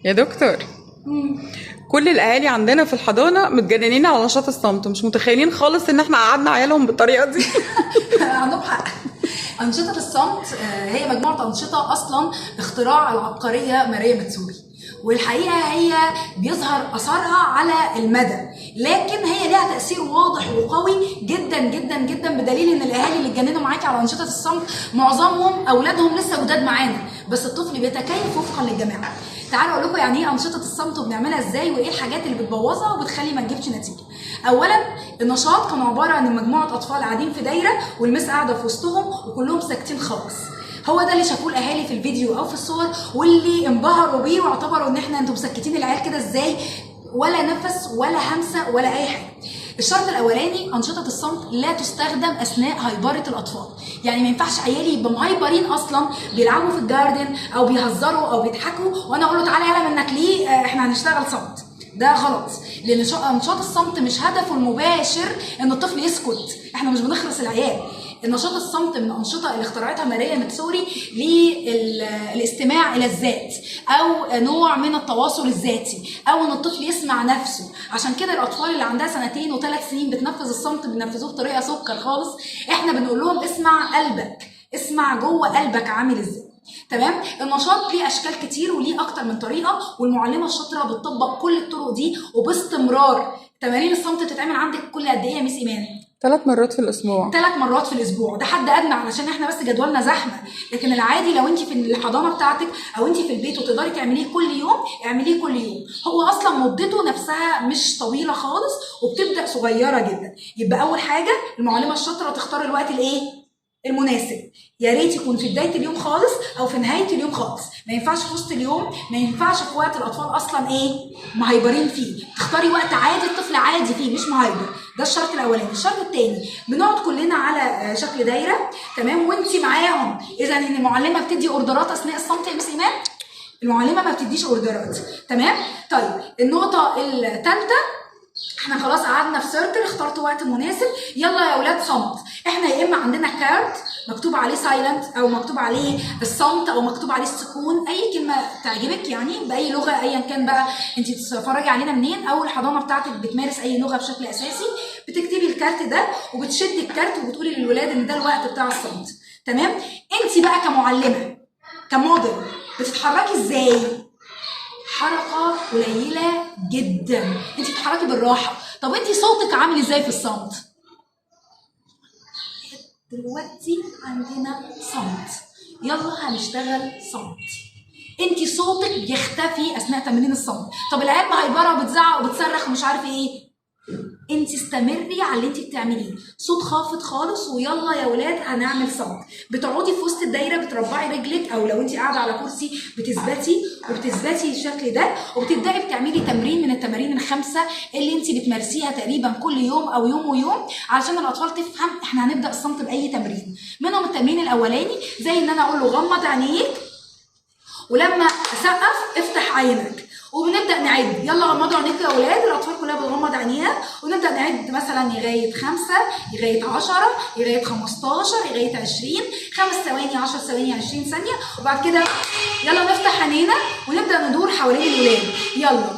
يا دكتور، كل الاهالي عندنا في الحضانه متجننين على نشاط الصمت، ومش متخيلين خالص ان احنا قعدنا عيالهم بالطريقه دي. عندهم حق. أنشطة الصمت هي مجموعة أنشطة أصلا اختراع العبقرية ماريا ماتسوري، والحقيقة هي بيظهر أثرها على المدى، لكن هي لها تأثير واضح وقوي جدا جدا جدا، بدليل إن الأهالي اللي اتجننوا معاكي على أنشطة الصمت معظمهم أولادهم لسه جداد معانا، بس الطفل بيتكيف وفقا للجماعة. تعالوا أقول لكم يعني إيه أنشطة الصمت وبنعملها إزاي، وإيه الحاجات اللي بتبوظها وبتخلي ما تجيبش نتيجة. أولا، النشاط كان عبارة عن مجموعة أطفال قاعدين في دايرة والمس قاعدة في وسطهم وكلهم ساكتين خالص. هو ده اللي شافوه الاهالي في الفيديو او في الصور، واللي انبهروا بيه واعتبروا ان احنا انتوا مسكتين العيال كده ازاي، ولا نفس ولا همسه ولا اي حاجه. الشرط الاولاني، انشطه الصمت لا تستخدم اثناء هايبره الاطفال، يعني ما ينفعش عيالي يبقوا مهايبرين اصلا بيلعبوا في الجاردن او بيهزروا او بيضحكوا وانا اقول له تعالى يلا منك ليه احنا هنشتغل صمت. ده غلط، لان نشاط الصمت مش هدفه المباشر ان الطفل يسكت، احنا مش بنخرس العيال. النشاط الصمت من الانشطه اللي اخترعتها ماريا ماتسوري للاستماع الى الذات، او نوع من التواصل الذاتي، او ان الطفل يسمع نفسه. عشان كده الاطفال اللي عندها 2 و3 سنين بتنفذ الصمت بننفذوه بطريقه سكر خالص. احنا بنقول لهم اسمع قلبك، اسمع جوه قلبك عامل ازاي. تمام. النشاط ليه اشكال كتير وليه اكتر من طريقه، والمعلمه الشاطره بتطبق كل الطرق دي وباستمرار. تمارين الصمت بتتعمل عندك كل قد ايه يا ميس ايمان؟ 3 مرات في الاسبوع. 3 مرات في الاسبوع، ده حد ادنى علشان احنا بس جدولنا زحمه، لكن العادي لو انت في الحضانه بتاعتك او انت في البيت وتقدري تعمليه كل يوم اعمليه كل يوم. هو اصلا مدته نفسها مش طويله خالص وبتبدا صغيره جدا. يبقى اول حاجه المعلمه الشاطره تختار الوقت الايه المناسب، يا ريت يكون في بدايه اليوم خالص او في نهايه اليوم خالص، ما ينفعش في وسط اليوم، ما ينفعش في وقت الاطفال اصلا مهيبرين فيه. تختاري وقت عادي الطفل عادي فيه مش مهيبر. ده الشرط الاولاني. الشرط الثاني، بنقعد كلنا على شكل دايره، تمام، وانت معاهم. اذا ان المعلمه بتدي اوردرات اثناء الصمت يا مس ايمان؟ المعلمه ما بتديش اوردرات. تمام. طيب النقطه الثالثه، احنا خلاص قعدنا في سيركل، اخترتوا وقت مناسب، يلا يا اولاد صمت. احنا يا اما عندنا كارت مكتوب عليه سايلنت او مكتوب عليه الصمت او مكتوب عليه السكون، اي كلمه تعجبك يعني باي لغه ايا كان بقى انت بتتفرجي علينا منين، او الحضانه بتاعتك بتمارس اي لغه بشكل اساسي، بتكتبي الكارت ده وبتشدي الكارت وبتقولي للولاد ان ده الوقت بتاع الصمت. تمام. انت بقى كمعلمه كموديل بتتحركي ازاي؟ حركه قليله جدا، انت بتتحركي بالراحه. طب انت صوتك عامل ازاي في الصمت؟ دلوقتي عندنا صمت، يلا هنشتغل صمت. انت صوتك بيختفي اثناء تمرين الصمت. طب العيال مهيبره وبتزعق وبتصرخ ومش عارف ايه، انت استمري على اللي انت بتعمليه، صوت خافت خالص ويلا يا ولاد هنعمل صمت. بتقعدي في وسط الدايره بتربعي رجلك، او لو انت قاعده على كرسي بتثبتي وبتثبتي الشكل ده، وبتبداي بتعملي تمرين من التمارين ال5 اللي انت بتمارسيها تقريبا كل يوم او يوم ويوم، علشان الاطفال تفهم احنا هنبدا الصمت باي تمرين. منهم التمرين الاولاني زي ان انا اقول له غمض عينيك، ولما اسقف افتح عينك، وبنبدا نعد. يلا غمضوا عينيكم يا اولاد، الاطفال كلها بتغمض عينيها، ونبدا نعد مثلا لغايه 5 لغايه 10 لغايه 15 لغايه 20، 5 ثواني 10 ثواني 20 ثانيه، وبعد كده يلا نفتح عينينا ونبدا ندور حوالين الولاد. يلا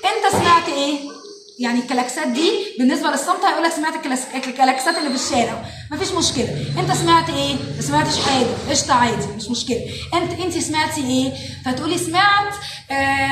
انت سمعت ايه؟ يعني الكلاكسات دي بالنسبه للصمت هيقول لك سمعت الكلاكسات اللي في الشارع، مفيش مشكله. انت سمعت ايه؟ ما سمعتش حاجه، قشطه عادي مش مشكله. انت سمعتي ايه؟ فتقولي سمعت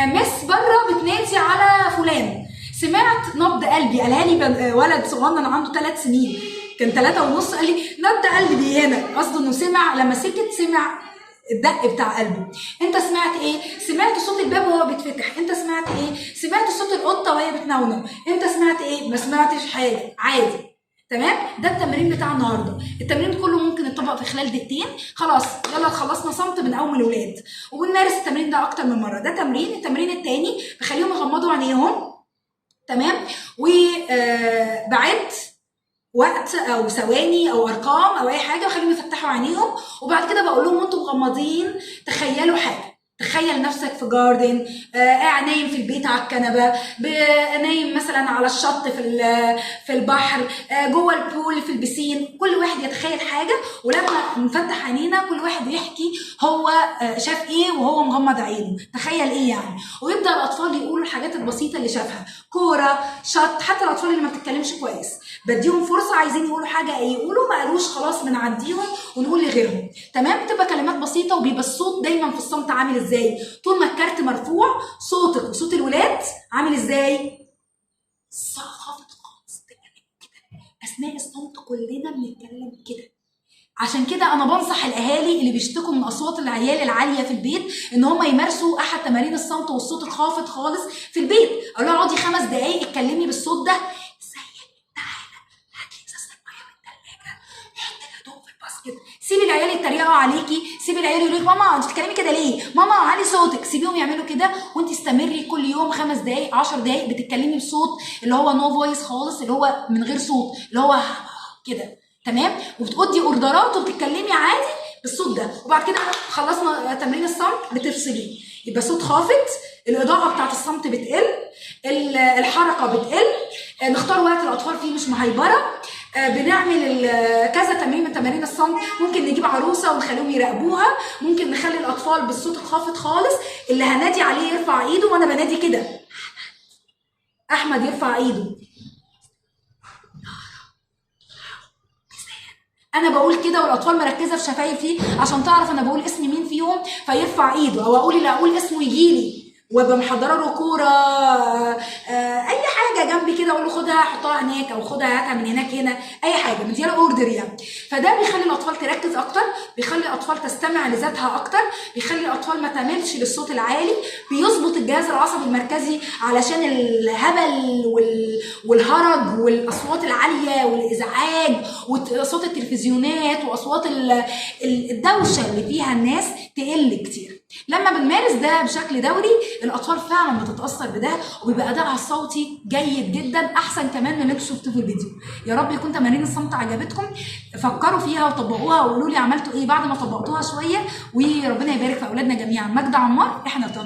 مس بره بتنادي على فلان، سمعت نبض قلبي. قالها لي ولد صغنن عنده 3 سنين، كان 3 ونص، قال لي نبض قلبي دي هنا، قصده انه سمع لما سكت، سمع الدق بتاع قلبه. انت سمعت ايه؟ سمعت صوت الباب وهو بيتفتح. انت سمعت ايه؟ سمعت صوت القطه وهي بتنونو. انت سمعت ايه؟ ما سمعتش حاجه، عادي. تمام. ده التمرين بتاع النهارده. التمرين كله ممكن يتطبق في خلال دقيقتين. خلاص يلا خلصنا صمت، بنقوم الولاد وبنمارس التمرين ده اكتر من مره. ده تمرين. التمرين الثاني بخليهم يغمضوا عينيهم، تمام، وبعد وقت او ثواني او ارقام او اي حاجه، وخليهم يفتحوا عينيهم، وبعد كده بقول لهم وانتم مغمضين تخيلوا حاجه. تخيل نفسك في جاردن، قاعد نايم في البيت على الكنبه، نايم مثلا على الشط في البحر، جوه البول في البسين. كل واحد يتخيل حاجه، ولما نفتح عينينا كل واحد يحكي هو شاف ايه وهو مغمض عينه، تخيل ايه يعني. ويبدا الاطفال يقولوا الحاجات البسيطه اللي شافها، كوره، شط. حتى الاطفال اللي ما بتتكلمش كويس بديهم فرصه، عايزين يقولوا حاجه يقولوا، ما قالوش خلاص بنعديهم ونقول لغيرهم. تمام، بتبقى كلمات بسيطه، وبيبقى الصوت دايما في الصمت عامل ازاي؟ طول ما الكارت مرفوع صوتك وصوت الولاد عامل ازاي؟ خافت خالص كده. اثناء الصمت كلنا بنتكلم كده. عشان كده انا بنصح الاهالي اللي بيشتكوا من اصوات العيال العاليه في البيت ان هم يمارسوا احد تمارين الصمت والصوت الخافت خالص في البيت. اقول لها اقعدي 5 دقائق اتكلمي بالصوت ده، سيبي العيال يتريقوا عليكي، سيبي العيال يقولوا لك ماما انت بتتكلمي كده ليه؟ ماما علي صوتك. سيبيهم يعملوا كده، وانت استمري كل يوم 5 دقائق 10 دقائق بتتكلمي بصوت اللي هو نو فويس خالص، اللي هو من غير صوت، اللي هو كده. تمام، وبتقضي اوردرات وبتتكلمي عادي بالصوت ده. وبعد كده خلصنا تمرين الصمت بتفصليه، يبقى صوت خافت، الاضاءه بتاعت الصمت بتقل، الحركه بتقل، نختار وقت الاطفال فيه مش مهيبره، بنعمل كذا تمرين من تمارين الصمت. ممكن نجيب عروسه ونخليهم يراقبوها، ممكن نخلي الاطفال بالصوت الخافت خالص، اللي هنادي عليه يرفع ايده وانا بنادي كده، احمد يرفع ايده، انا بقول كده والاطفال مركزه في شفايفي عشان تعرف انا بقول اسم مين فيهم فيرفع ايده، او اقول اللي اقول اسمه يجيلي، وابقى محضره له كوره، اي حاجه جنبي كده اقول له خدها حطها هناك، او خدها هاتها من هناك هنا، اي حاجه مديها اوردر يعني. فده بيخلي الاطفال تركز اكتر، بيخلي الاطفال تستمع لذاتها اكتر، بيخلي الاطفال ما تعملش للصوت العالي، بيظبط الجهاز العصبي المركزي علشان الهبل والهرج والاصوات العاليه والازعاج وصوت التلفزيونات واصوات الدوشه اللي فيها الناس تقل كتير. لما بنمارس ده بشكل دوري الاطفال فعلا بتتاثر بده، وبيبقى ادائها الصوتي جيد جدا، احسن كمان من اللي انتوا شفتوه في الفيديو. يا رب يكون تمارين الصمت عجبتكم، فكروا فيها وطبقوها وقولوا لي عملتوا ايه بعد ما طبقتوها شويه، وربنا يبارك في اولادنا جميعا. ماجدة عمار، احنا بتوع